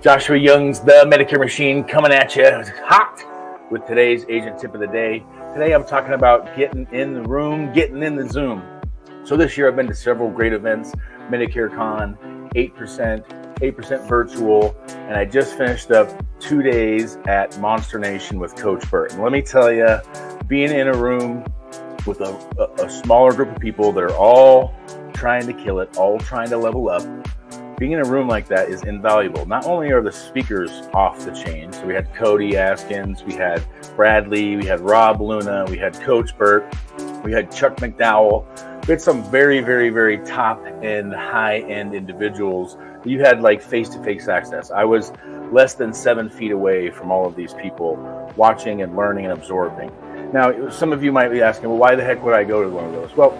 Joshua Young's The Medicare Machine coming at you hot with today's agent tip of the day. Today I'm talking about getting in the room, getting in the Zoom. So this year I've been to several great events, Medicare Con, 8% virtual, and I just finished up 2 days at Monster Nation with Coach Burt. And let me tell you, being in a room with a smaller group of people that are all trying to kill it, all trying to level up, being in a room like that is invaluable. Not only are the speakers off the chain, so we had Cody Askins, we had Bradley, we had Rob Luna, we had Coach Burt, we had Chuck McDowell. We had some very, very, very top and high end individuals. You had like face-to-face access. I was less than 7 feet away from all of these people, watching and learning and absorbing. Now, some of you might be asking, well, why the heck would I go to one of those? Well,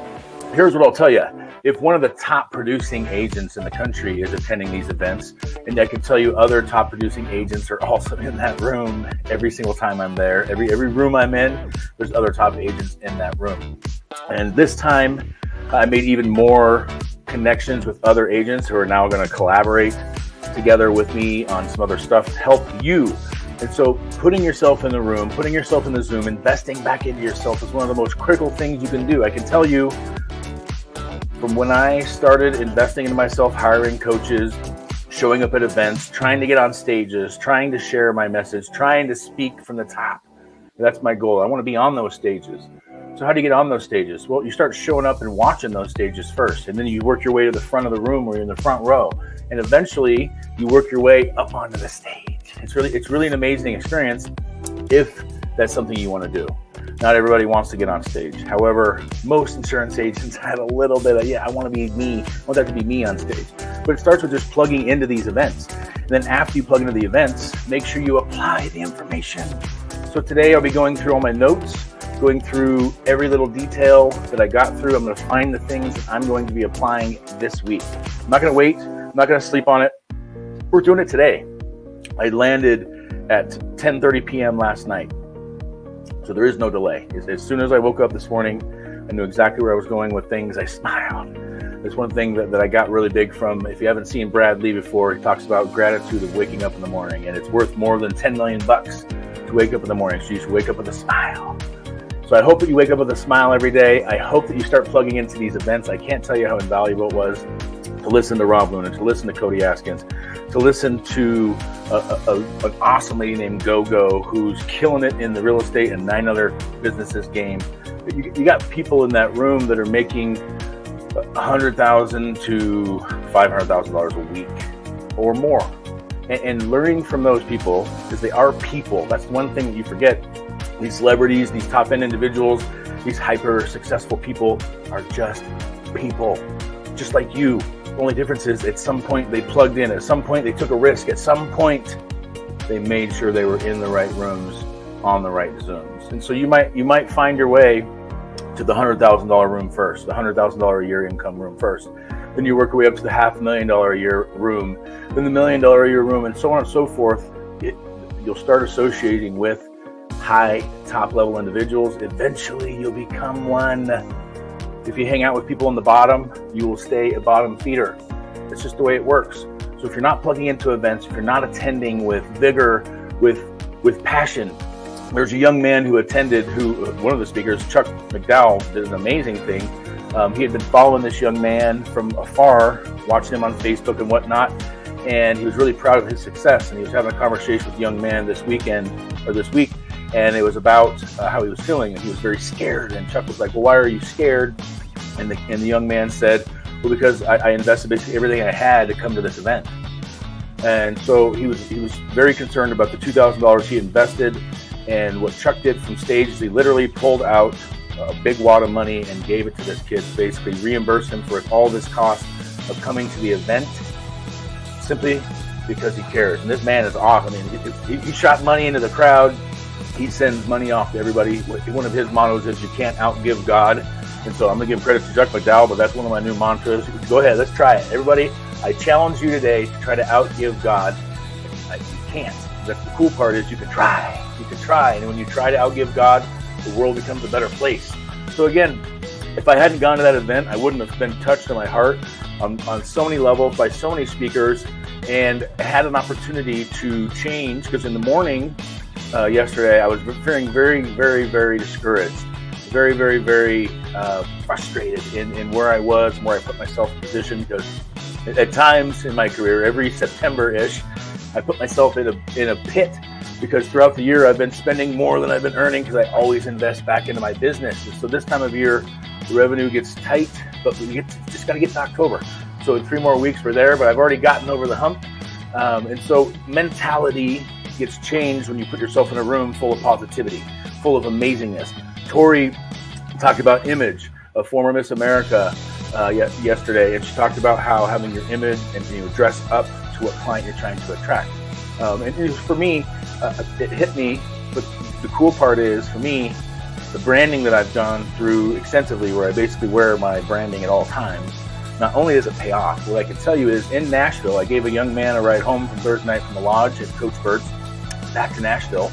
here's what I'll tell you. If one of the top producing agents in the country is attending these events, and I can tell you other top producing agents are also in that room every single time I'm there. Every room I'm in, there's other top agents in that room. And this time, I made even more connections with other agents who are now going to collaborate together with me on some other stuff to help you. And so putting yourself in the room, putting yourself in the Zoom, investing back into yourself is one of the most critical things you can do. I can tell you, from when I started investing into myself, hiring coaches, showing up at events, trying to get on stages, trying to share my message, trying to speak from the top. That's my goal. I want to be on those stages. So how do you get on those stages? Well, you start showing up and watching those stages first, and then you work your way to the front of the room where you're in the front row, and eventually you work your way up onto the stage. It's really an amazing experience if that's something you want to do. Not everybody wants to get on stage. However, most insurance agents have a little bit of, I want to be me. I want that to be me on stage. But it starts with just plugging into these events. And then after you plug into the events, make sure you apply the information. So today I'll be going through all my notes, going through every little detail that I got through. I'm going to find the things that I'm going to be applying this week. I'm not going to wait. I'm not going to sleep on it. We're doing it today. I landed at 10:30 p.m. last night. So there is no delay. As soon as I woke up this morning, I knew exactly where I was going with things. I smiled. There's one thing that I got really big from, if you haven't seen Brad Lee before, he talks about gratitude of waking up in the morning, and it's worth more than $10 million to wake up in the morning. So you should wake up with a smile. So I hope that you wake up with a smile every day. I hope that you start plugging into these events. I can't tell you how invaluable it was to listen to Rob Luna, to listen to Cody Askins, to listen to an awesome lady named Go-Go who's killing it in the real estate and 9 other businesses game. You got people in that room that are making $100,000 to $500,000 a week or more. And learning from those people, because they are people. That's one thing that you forget. These celebrities, these top-end individuals, these hyper-successful people are just people, just like you. The only difference is at some point they plugged in, at some point they took a risk, at some point they made sure they were in the right rooms on the right Zooms. And so you might find your way to the $100,000 room first, the $100,000 a year income room first. Then you work your way up to the $500,000 a year room, then the $1 million a year room, and so on and so forth. You'll start associating with high top level individuals. Eventually you'll become one. If you hang out with people on the bottom, you will stay a bottom feeder. It's just the way it works. So if you're not plugging into events, if you're not attending with vigor, with passion, there's a young man who attended, one of the speakers, Chuck McDowell, did an amazing thing. He had been following this young man from afar, watching him on Facebook and whatnot, and he was really proud of his success. And he was having a conversation with the young man this week, and it was about how he was feeling, and he was very scared. And Chuck was like, well, why are you scared? And the young man said, well, because I invested basically everything I had to come to this event. And so he was very concerned about the $2,000 he invested. And what Chuck did from stage is he literally pulled out a big wad of money and gave it to this kid, basically reimbursed him for all this cost of coming to the event, simply because he cares. And this man is awesome. I mean, he shot money into the crowd. He sends money off to everybody. One of his mottos is you can't outgive God. And so I'm going to give credit to Chuck McDowell, but that's one of my new mantras. Go ahead, let's try it. Everybody, I challenge you today to try to outgive God. You can't. That's the cool part is you can try. You can try. And when you try to outgive God, the world becomes a better place. So again, if I hadn't gone to that event, I wouldn't have been touched in my heart on so many levels by so many speakers. and had an opportunity to change, because in the morning yesterday I was feeling very, very, very discouraged, very, very, very frustrated in where I was and where I put myself in position, because at times in my career, every September-ish, I put myself in a pit, because throughout the year I've been spending more than I've been earning, because I always invest back into my business. And so this time of year, the revenue gets tight, but just got to get to October. So in 3 more weeks we're there, but I've already gotten over the hump. And so mentality gets changed when you put yourself in a room full of positivity, full of amazingness. Tori talked about image, a former Miss America yesterday, and she talked about how having your image and dress up to what client you're trying to attract. And for me, it hit me, but the cool part is, for me, the branding that I've gone through extensively, where I basically wear my branding at all times, not only does it pay off, what I can tell you is in Nashville, I gave a young man a ride home from Thursday night from the lodge at Coach Bird's back to Nashville,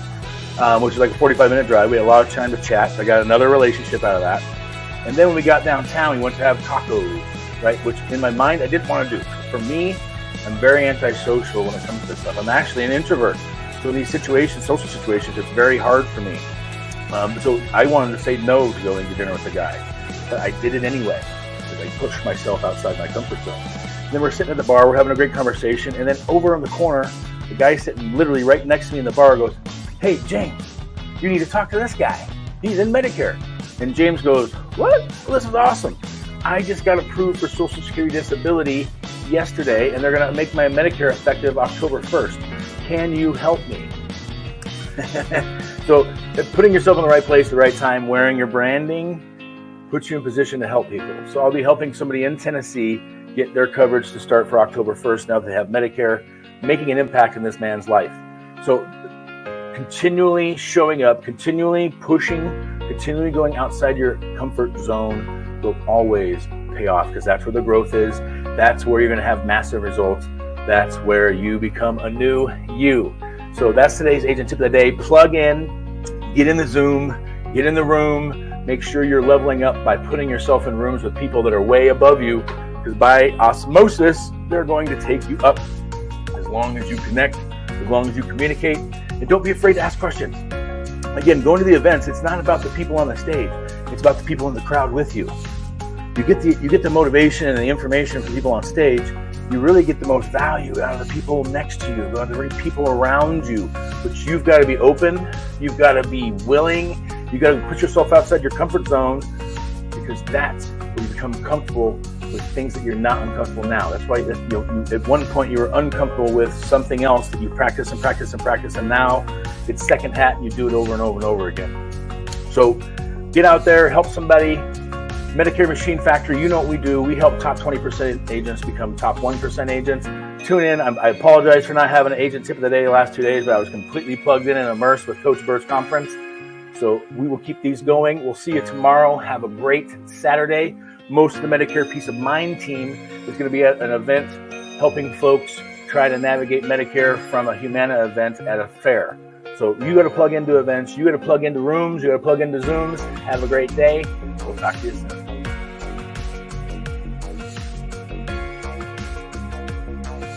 which is like a 45-minute drive. We had a lot of time to chat, so I got another relationship out of that. And then when we got downtown, we went to have tacos, right? Which in my mind, I didn't want to do. For me, I'm very antisocial when it comes to this stuff. I'm actually an introvert. So in these situations, social situations, it's very hard for me. So I wanted to say no to going to dinner with a guy, but I did it anyway, because I pushed myself outside my comfort zone. And then we're sitting at the bar, we're having a great conversation, and then over in the corner, the guy sitting literally right next to me in the bar goes, "Hey, James, you need to talk to this guy. He's in Medicare." And James goes, "What? Well, this is awesome. I just got approved for Social Security Disability yesterday, and they're going to make my Medicare effective October 1st. Can you help me?" So putting yourself in the right place at the right time, wearing your branding, puts you in position to help people. So I'll be helping somebody in Tennessee get their coverage to start for October 1st now that they have Medicare, making an impact in this man's life. So continually showing up, continually pushing, continually going outside your comfort zone will always pay off, because that's where the growth is. That's where you're going to have massive results. That's where you become a new you. So that's today's Agent Tip of the Day. Plug in, get in the Zoom, get in the room. Make sure you're leveling up by putting yourself in rooms with people that are way above you, because by osmosis, they're going to take you up. As long as you connect, as long as you communicate, and don't be afraid to ask questions. Again, going to the events, it's not about the people on the stage. It's about the people in the crowd with you. You get the motivation and the information from people on stage. You really get the most value out of the people next to you, out of the people around you. But you've got to be open. You've got to be willing. You've got to put yourself outside your comfort zone, because that's where you become comfortable with things that you're not uncomfortable now. That's why at one point you were uncomfortable with something else that you practice and practice and practice, and now it's second hat and you do it over and over and over again. So get out there, help somebody. Medicare Machine Factory, you know what we do. We help top 20% agents become top 1% agents. Tune in. I apologize for not having an Agent Tip of the Day the last 2 days, but I was completely plugged in and immersed with Coach Bird's conference. So we will keep these going. We'll see you tomorrow. Have a great Saturday. Most of the Medicare Peace of Mind team is going to be at an event helping folks try to navigate Medicare from a Humana event at a fair. So you got to plug into events. You got to plug into rooms. You got to plug into Zooms. Have a great day. We'll talk to you soon.